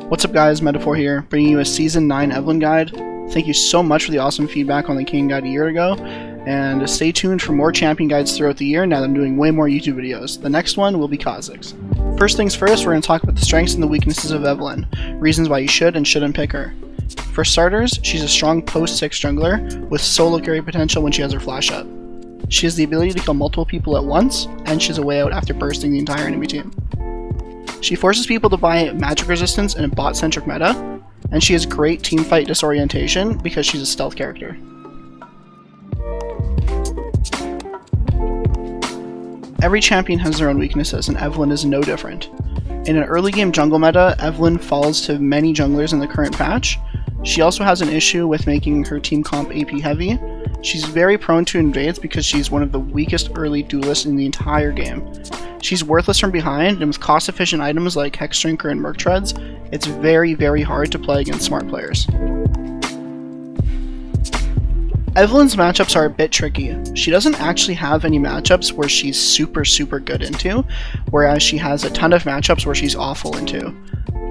What's up guys, Metaphor here, bringing you a Season 9 Evelynn guide. Thank you so much for the awesome feedback on the King guide a year ago, and stay tuned for more champion guides throughout the year now that I'm doing way more YouTube videos. The next one will be Kha'Zix. First things first, we're going to talk about the strengths and the weaknesses of Evelynn, reasons why you should and shouldn't pick her. For starters, she's a strong post-6 jungler with solo carry potential when she has her flash up. She has the ability to kill multiple people at once, and she has a way out after bursting the entire enemy team. She forces people to buy magic resistance in a bot-centric meta, and she has great teamfight disorientation because she's a stealth character. Every champion has their own weaknesses, and Evelynn is no different. In an early game jungle meta, Evelynn falls to many junglers in the current patch. She also has an issue with making her team comp AP heavy. She's very prone to invades because she's one of the weakest early duelists in the entire game. She's worthless from behind, and with cost-efficient items like Hex Drinker and Merc Treads, it's very hard to play against smart players. Evelynn's matchups are a bit tricky. She doesn't actually have any matchups where she's super good into, whereas she has a ton of matchups where she's awful into.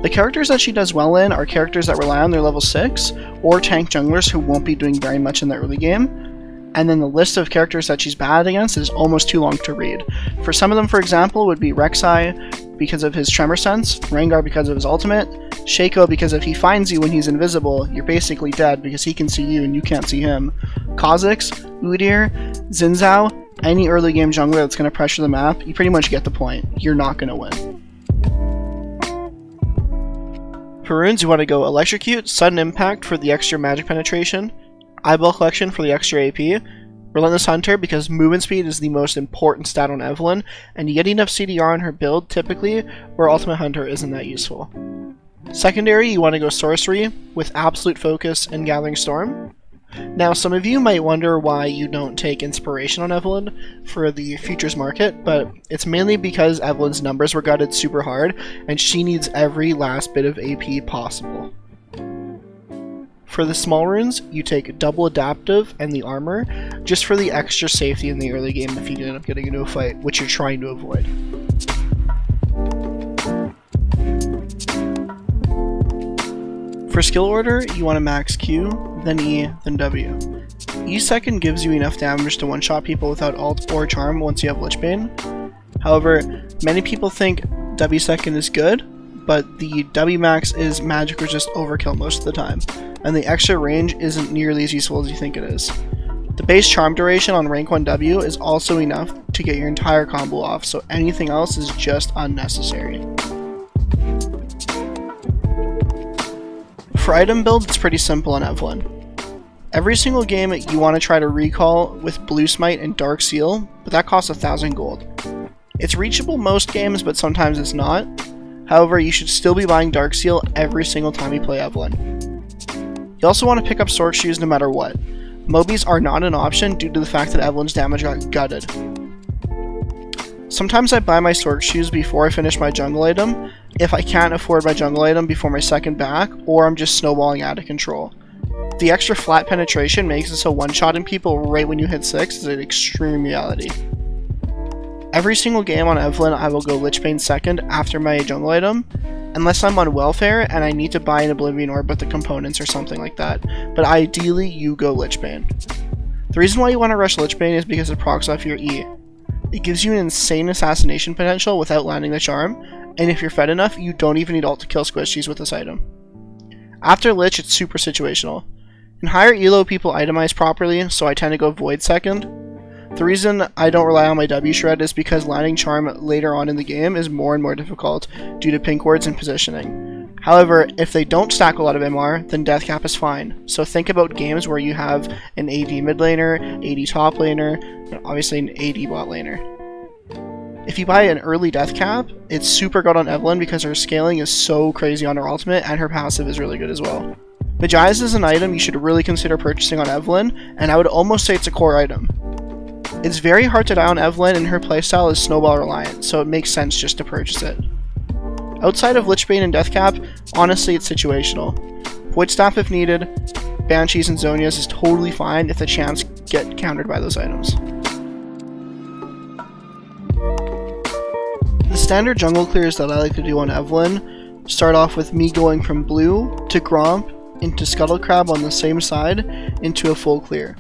The characters that she does well in are characters that rely on their level 6, or tank junglers who won't be doing very much in the early game, and then the list of characters that she's bad against is almost too long to read. For some of them, for example, would be Rek'Sai because of his Tremor Sense, Rengar because of his ultimate, Shaco because if he finds you when he's invisible, you're basically dead because he can see you and you can't see him, Kha'Zix, Udyr, Xin Zhao, any early game jungler that's going to pressure the map, you pretty much get the point. You're not going to win. For runes, you want to go Electrocute, Sudden Impact for the extra magic penetration, Eyeball Collection for the extra AP, Relentless Hunter because movement speed is the most important stat on Evelynn, and you get enough CDR on her build typically where Ultimate Hunter isn't that useful. Secondary, you want to go Sorcery with Absolute Focus and Gathering Storm. Now some of you might wonder why you don't take inspiration on Evelynn for the futures market, but it's mainly because Evelynn's numbers were gutted super hard and she needs every last bit of AP possible. For the small runes, you take Double Adaptive and the Armor, just for the extra safety in the early game if you end up getting into a fight, which you're trying to avoid. For skill order, you want to max Q, then E, then W. E second gives you enough damage to one-shot people without ult or charm once you have Lich Bane. However, many people think W second is good, but the W max is magic resist overkill most of the time, and the extra range isn't nearly as useful as you think it is. The base charm duration on rank 1 W is also enough to get your entire combo off, so anything else is just unnecessary. For item build, it's pretty simple on Evelynn. Every single game you want to try to recall with Blue Smite and Dark Seal, but that costs 1,000 gold. It's reachable most games, but sometimes it's not. However, you should still be buying Dark Seal every single time you play Evelynn. You also want to pick up Sword Shoes no matter what. Mobies are not an option due to the fact that Evelynn's damage got gutted. Sometimes I buy my Sword Shoes before I finish my jungle item, if I can't afford my jungle item before my second back, or I'm just snowballing out of control. The extra flat penetration makes it so one-shotting people right when you hit 6 is an extreme reality. Every single game on Evelynn I will go Lich Bane second after my jungle item, unless I'm on welfare and I need to buy an Oblivion Orb with the components or something like that, but ideally you go Lich Bane. The reason why you want to rush Lich Bane is because it procs off your E. It gives you an insane assassination potential without landing the charm, and if you're fed enough, you don't even need ult to kill squishies with this item. After Lich, it's super situational. In higher elo, people itemize properly, so I tend to go Void second. The reason I don't rely on my W shred is because landing charm later on in the game is more and more difficult due to pink wards and positioning. However, if they don't stack a lot of MR, then DEATHCAP is fine. So think about games where you have an AD mid laner, AD top laner, and obviously an AD bot laner. If you buy an early DEATHCAP, it's super good on Evelynn because her scaling is so crazy on her ultimate and her passive is really good as well. MEJAI'S is an item you should really consider purchasing on Evelynn, and I would almost say it's a core item. It's very hard to die on Evelynn and her playstyle is snowball reliant, so it makes sense just to purchase it. Outside of Lich Bane and DEATHCAP, honestly it's situational. Void Staff if needed, Banshees and Zhonya's is totally fine if the champs get countered by those items. The standard jungle clears that I like to do on Evelynn start off with me going from blue to Gromp into Scuttle Crab on the same side into a full clear.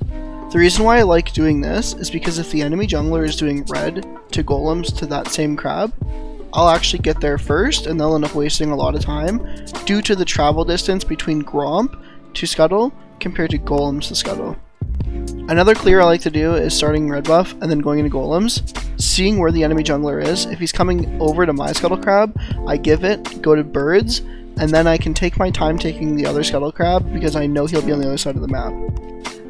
The reason why I like doing this is because if the enemy jungler is doing red to golems to that same crab, I'll actually get there first and they'll end up wasting a lot of time due to the travel distance between Gromp to Scuttle compared to golems to Scuttle. Another clear I like to do is starting red buff and then going into golems, seeing where the enemy jungler is. If he's coming over to my Scuttle Crab, I give it, go to birds, and then I can take my time taking the other Scuttle Crab because I know he'll be on the other side of the map.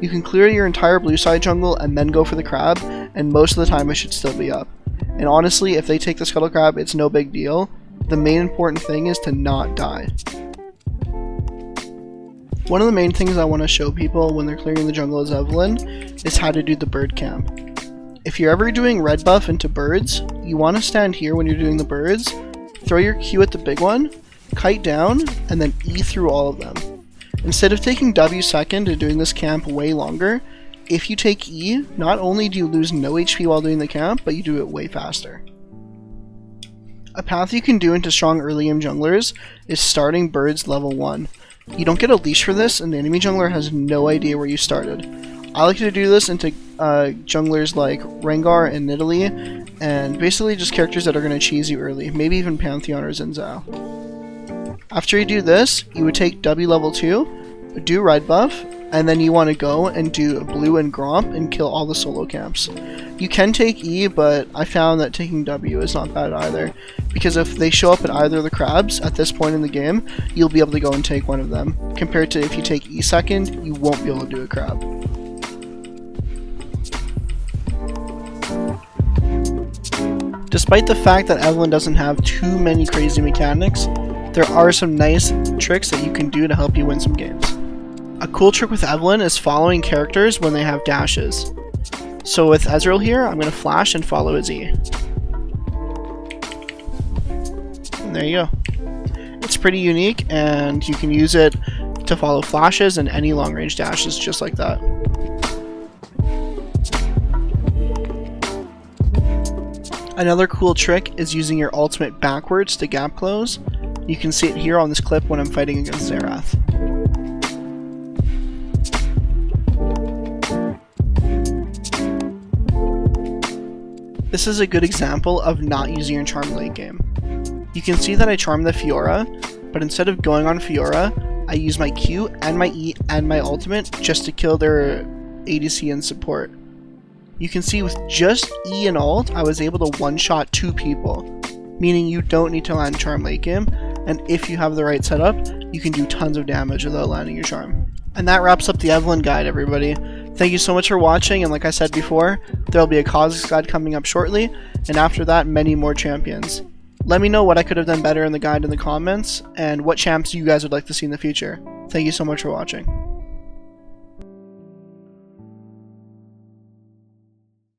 You can clear your entire blue side jungle and then go for the crab, and most of the time it should still be up. And honestly, if they take the Scuttle Crab, it's no big deal. The main important thing is to not die. One of the main things I want to show people when they're clearing the jungle as Evelynn is how to do the bird camp. If you're ever doing red buff into birds, you want to stand here when you're doing the birds, throw your Q at the big one, kite down, and then E through all of them. Instead of taking W second and doing this camp way longer, if you take E, not only do you lose no HP while doing the camp, but you do it way faster. A path you can do into strong early game junglers is starting birds level 1. You don't get a leash for this, and the enemy jungler has no idea where you started. I like to do this into junglers like Rengar and Nidalee, and basically just characters that are going to cheese you early, maybe even Pantheon or Xin Zhao. After you do this, you would take W level 2, do red buff, and then you want to go and do blue and Gromp and kill all the solo camps. You can take E, but I found that taking W is not bad either, because if they show up at either of the crabs at this point in the game, you'll be able to go and take one of them, compared to if you take E second, you won't be able to do a crab. Despite the fact that Evelynn doesn't have too many crazy mechanics, there are some nice tricks that you can do to help you win some games. A cool trick with Evelynn is following characters when they have dashes. So with Ezreal here, I'm going to flash and follow his E. And there you go. It's pretty unique, and you can use it to follow flashes and any long range dashes just like that. Another cool trick is using your ultimate backwards to gap close. You can see it here on this clip when I'm fighting against Xerath. This is a good example of not using your charm late game. You can see that I charmed the Fiora, but instead of going on Fiora, I use my Q and my E and my ultimate just to kill their ADC and support. You can see with just E and ult, I was able to one-shot 2 people, meaning you don't need to land charm late game, and if you have the right setup, you can do tons of damage without landing your charm. And that wraps up the Evelynn guide, everybody. Thank you so much for watching, and like I said before, there will be a Kha'Zix guide coming up shortly, and after that, many more champions. Let me know what I could have done better in the guide in the comments, and what champs you guys would like to see in the future. Thank you so much for watching.